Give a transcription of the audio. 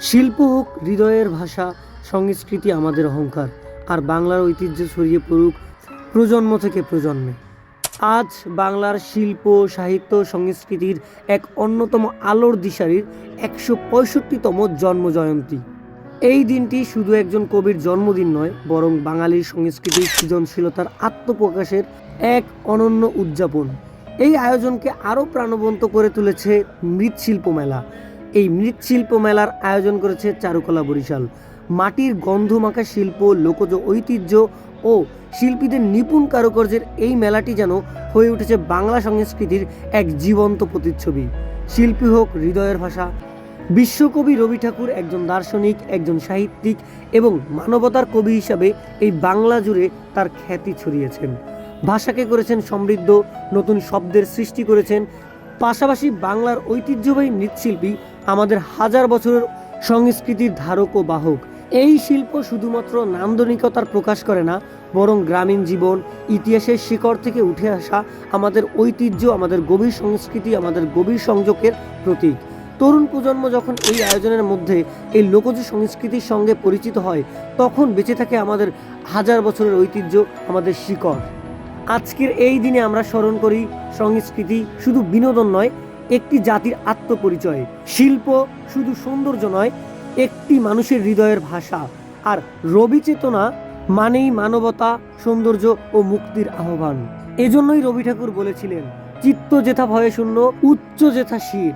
শিল্প হোক হৃদয়ের ভাষা, সংস্কৃতি আমাদের অহংকার, আর বাংলার ঐতিহ্য ছড়িয়ে পড়ুক প্রজন্ম থেকে প্রজন্মে। আজ বাংলার শিল্প, সাহিত্য, সংস্কৃতির এক অন্যতম আলোর দিশারির ১৬৫তম জন্মজয়ন্তী। এই দিনটি শুধু একজন কবির জন্মদিন নয়, বরং বাঙালির সংস্কৃতির সৃজনশীলতার আত্মপ্রকাশের এক অনন্য উদযাপন। এই আয়োজনকে আরও প্রাণবন্ত করে তুলেছে মৃৎশিল্প মেলা। এই মৃৎশিল্প মেলার আয়োজন করেছে চারুকলা বরিশাল। মাটির গন্ধমাখা শিল্প, লোকজ ঐতিহ্য ও শিল্পীদের নিপুণ কারুকার্যের এই মেলাটি যেন হয়ে উঠেছে বাংলা সংস্কৃতির এক জীবন্ত প্রতিচ্ছবি। শিল্পী হোক হৃদয়ের ভাষা। বিশ্বকবি রবি ঠাকুর একজন দার্শনিক, একজন সাহিত্যিক এবং মানবতার কবি হিসাবে এই বাংলা জুড়ে তার খ্যাতি ছড়িয়েছেন। ভাষাকে করেছেন সমৃদ্ধ, নতুন শব্দের সৃষ্টি করেছেন। পাশাপাশি বাংলার ঐতিহ্যবাহী মৃৎশিল্পী আমাদের হাজার বছরের সংস্কৃতির ধারক ও বাহক। এই শিল্প শুধুমাত্র নান্দনিকতার প্রকাশ করে না, বরং গ্রামীণ জীবন, ইতিহাসের শিকড় থেকে উঠে আসা আমাদের ঐতিহ্য, আমাদের গভীর সংস্কৃতি, আমাদের গভীর সংযোগের প্রতীক। তরুণ প্রজন্ম যখন এই আয়োজনের মধ্যে এই লোকজ সংস্কৃতির সঙ্গে পরিচিত হয়, তখন বেঁচে থাকে আমাদের হাজার বছরের ঐতিহ্য, আমাদের শিকড়। আজকের এই দিনে আমরা স্মরণ করি সংস্কৃতি শুধু বিনোদন নয়, একটি জাতির আত্মপরিচয়। শিল্প শুধু সৌন্দর্য নয়, একটি মানুষের হৃদয়ের ভাষা। আর রবি চেতনা মানেই মানবতা, সৌন্দর্য ও মুক্তির আহ্বান। এজন্যই রবি ঠাকুর বলেছিলেন, চিত্ত যেথা ভয়ে শূন্য, উচ্চ যেথা শির।